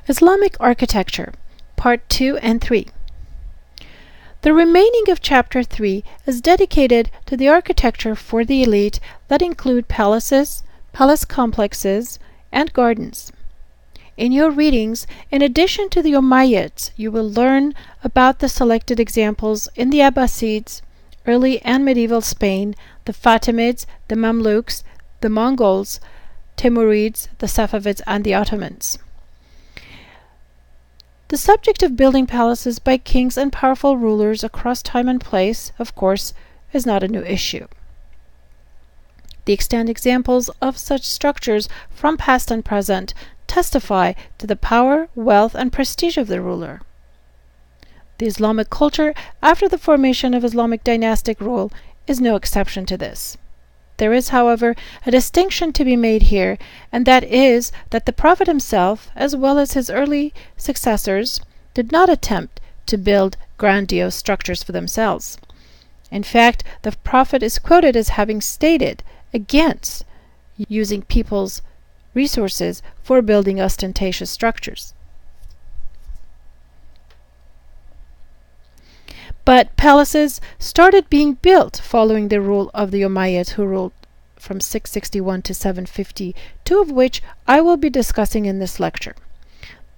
Islamic Architecture, Part 2 and 3. The remaining of Chapter 3 is dedicated to the architecture for the elite that include palaces, palace complexes, and gardens. In your readings, in addition to the Umayyads, you will learn about the selected examples in the Abbasids, early and medieval Spain, the Fatimids, the Mamluks, the Mongols, Timurids, the Safavids, and the Ottomans. The subject of building palaces by kings and powerful rulers across time and place, of course, is not a new issue. The extant examples of such structures from past and present testify to the power, wealth, and prestige of the ruler. The Islamic culture, after the formation of Islamic dynastic rule, is no exception to this. There is, however, a distinction to be made here, and that is that the Prophet himself, as well as his early successors, did not attempt to build grandiose structures for themselves. In fact, the Prophet is quoted as having stated against using people's resources for building ostentatious structures. But palaces started being built following the rule of the Umayyads, who ruled from 661 to 750, two of which I will be discussing in this lecture.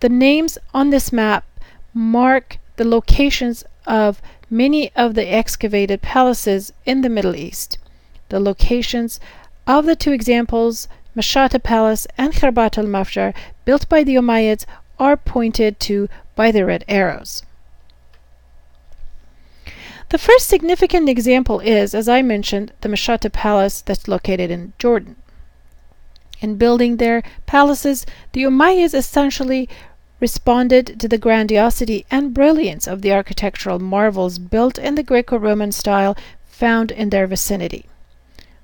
The names on this map mark the locations of many of the excavated palaces in the Middle East. The locations of the two examples, Mashata Palace and Khirbat al-Mafjar, built by the Umayyads, are pointed to by the red arrows. The first significant example is, as I mentioned, the Mashata Palace that's located in Jordan. In building their palaces, the Umayyads essentially responded to the grandiosity and brilliance of the architectural marvels built in the Greco-Roman style found in their vicinity.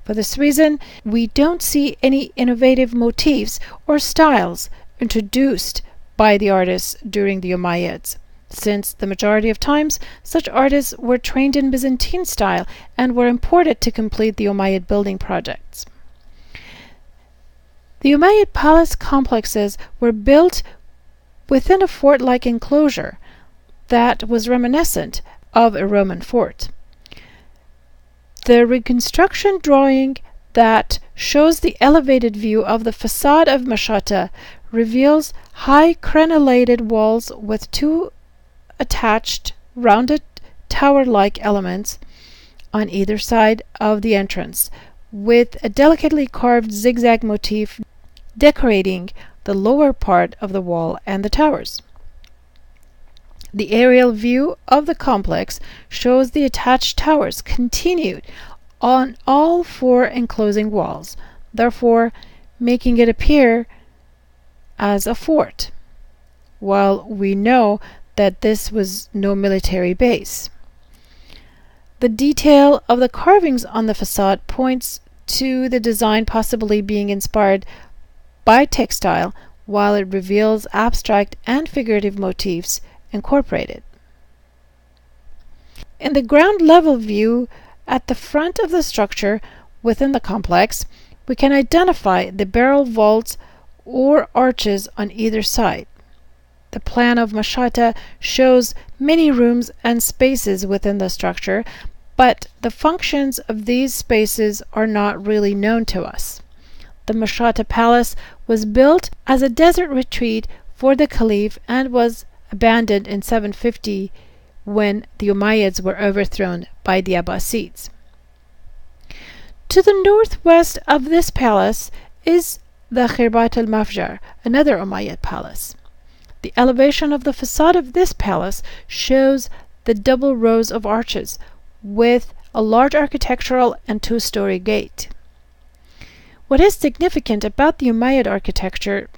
For this reason, we don't see any innovative motifs or styles introduced by the artists during the Umayyads, since the majority of times such artists were trained in Byzantine style and were imported to complete the Umayyad building projects. The Umayyad palace complexes were built within a fort-like enclosure that was reminiscent of a Roman fort. The reconstruction drawing that shows the elevated view of the facade of Mashata reveals high crenellated walls with two attached rounded tower-like elements on either side of the entrance, with a delicately carved zigzag motif decorating the lower part of the wall and the towers. The aerial view of the complex shows the attached towers continued on all four enclosing walls, therefore making it appear as a fort, while we know that this was no military base. The detail of the carvings on the facade points to the design possibly being inspired by textile, while it reveals abstract and figurative motifs incorporated. In the ground level view at the front of the structure within the complex, we can identify the barrel vaults or arches on either side. The plan of Mashata shows many rooms and spaces within the structure, but the functions of these spaces are not really known to us. The Mashata Palace was built as a desert retreat for the Caliph and was abandoned in 750 when the Umayyads were overthrown by the Abbasids. To the northwest of this palace is the Khirbat al-Mafjar, another Umayyad palace. The elevation of the facade of this palace shows the double rows of arches with a large architectural and two-story gate. What is significant about the Umayyad architecture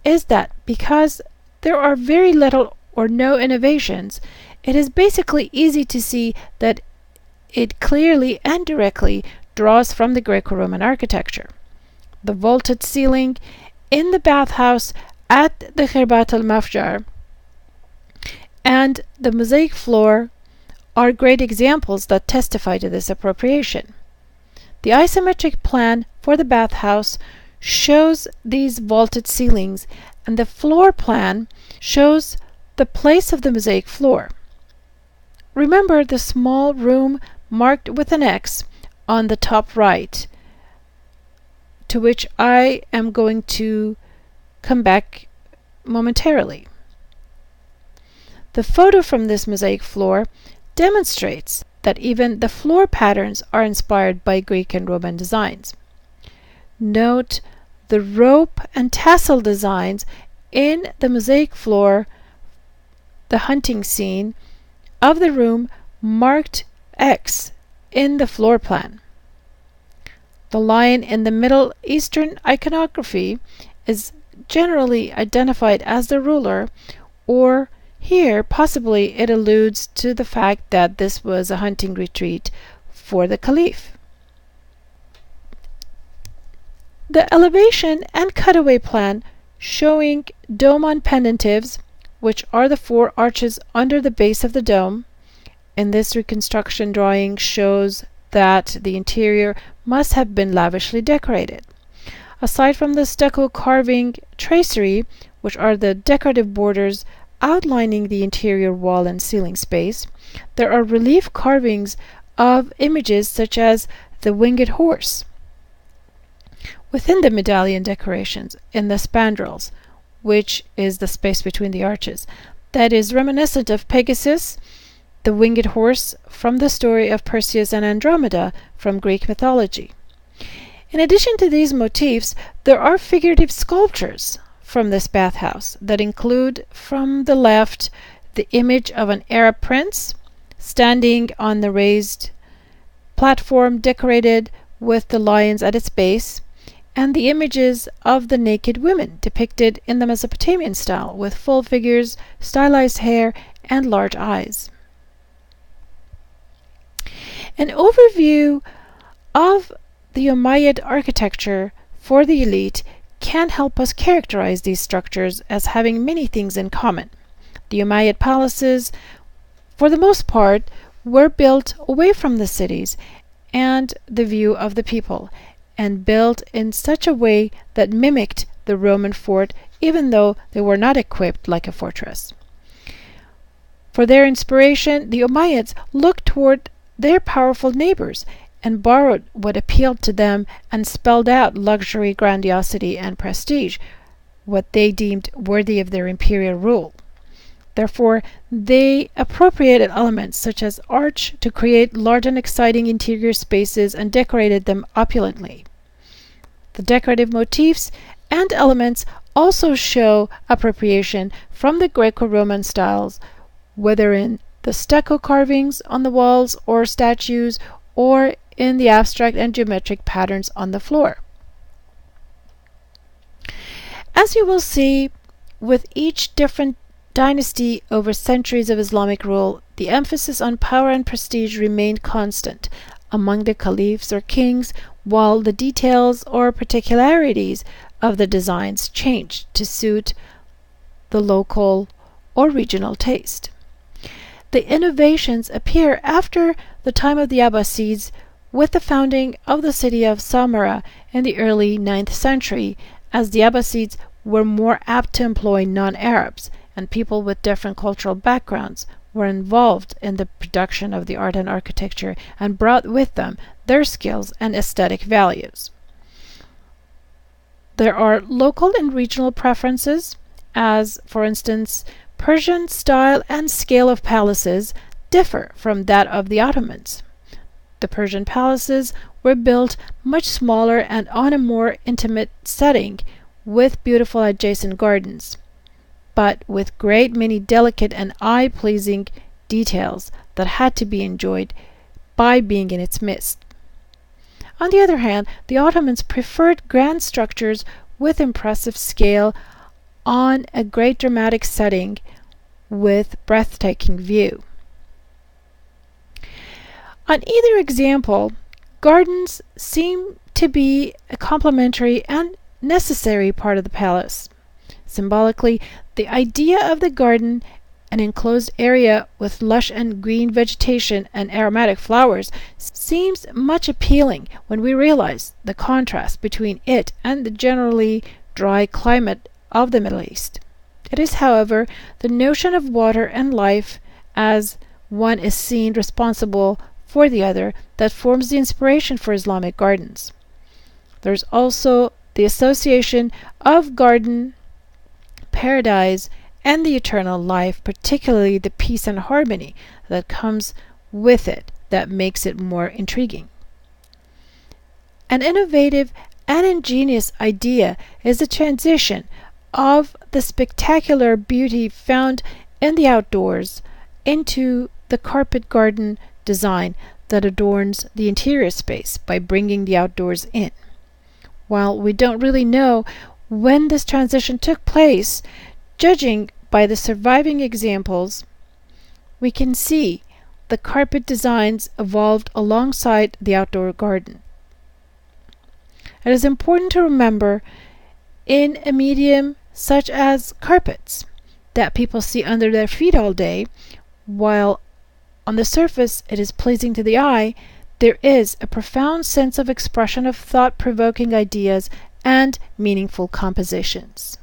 is that because there are very little or no innovations, it is basically easy to see that it clearly and directly draws from the Greco-Roman architecture. The vaulted ceiling in the bathhouse at the Khirbat al-Mafjar and the mosaic floor are great examples that testify to this appropriation. The isometric plan for the bathhouse shows these vaulted ceilings and the floor plan shows the place of the mosaic floor. Remember the small room marked with an X on the top right, to which I am going to come back momentarily. The photo from this mosaic floor demonstrates that even the floor patterns are inspired by Greek and Roman designs. Note the rope and tassel designs in the mosaic floor, the hunting scene of the room marked X in the floor plan. The lion in the Middle Eastern iconography is generally identified as the ruler, or here possibly it alludes to the fact that this was a hunting retreat for the caliph. The elevation and cutaway plan showing dome on pendentives, which are the four arches under the base of the dome. In this reconstruction drawing shows that the interior must have been lavishly decorated. Aside from the stucco carving tracery, which are the decorative borders outlining the interior wall and ceiling space, there are relief carvings of images such as the winged horse. Within the medallion decorations, in the spandrels, which is the space between the arches, that is reminiscent of Pegasus, the winged horse from the story of Perseus and Andromeda from Greek mythology. In addition to these motifs, there are figurative sculptures from this bathhouse that include, from the left, the image of an Arab prince standing on the raised platform decorated with the lions at its base, and the images of the naked women depicted in the Mesopotamian style with full figures, stylized hair, and large eyes. An overview of the Umayyad architecture for the elite can help us characterize these structures as having many things in common. The Umayyad palaces, for the most part, were built away from the cities and the view of the people, and built in such a way that mimicked the Roman fort, even though they were not equipped like a fortress. For their inspiration, the Umayyads looked toward their powerful neighbors and borrowed what appealed to them and spelled out luxury, grandiosity, and prestige, what they deemed worthy of their imperial rule. Therefore, they appropriated elements such as arch to create large and exciting interior spaces and decorated them opulently. The decorative motifs and elements also show appropriation from the Greco-Roman styles, whether in the stucco carvings on the walls or statues, or in the abstract and geometric patterns on the floor. As you will see, with each different dynasty over centuries of Islamic rule, the emphasis on power and prestige remained constant among the caliphs or kings, while the details or particularities of the designs changed to suit the local or regional taste. The innovations appear after the time of the Abbasids, with the founding of the city of Samarra in the early 9th century, as the Abbasids were more apt to employ non-Arabs, and people with different cultural backgrounds were involved in the production of the art and architecture and brought with them their skills and aesthetic values. There are local and regional preferences, as, for instance, Persian style and scale of palaces differ from that of the Ottomans. The Persian palaces were built much smaller and on a more intimate setting, with beautiful adjacent gardens, but with great many delicate and eye-pleasing details that had to be enjoyed by being in its midst. On the other hand, the Ottomans preferred grand structures with impressive scale on a great dramatic setting with breathtaking view. On either example, gardens seem to be a complementary and necessary part of the palace. Symbolically, the idea of the garden, an enclosed area with lush and green vegetation and aromatic flowers, seems much appealing when we realize the contrast between it and the generally dry climate of the Middle East. It is, however, the notion of water and life as one is seen responsible for the other that forms the inspiration for Islamic gardens. There's also the association of garden, paradise, and the eternal life, particularly the peace and harmony that comes with it, that makes it more intriguing. An innovative and ingenious idea is the transition of the spectacular beauty found in the outdoors into the carpet garden design that adorns the interior space by bringing the outdoors in. While we don't really know when this transition took place, judging by the surviving examples, we can see the carpet designs evolved alongside the outdoor garden. It is important to remember in a medium such as carpets that people see under their feet all day, while on the surface it is pleasing to the eye, there is a profound sense of expression of thought-provoking ideas and meaningful compositions.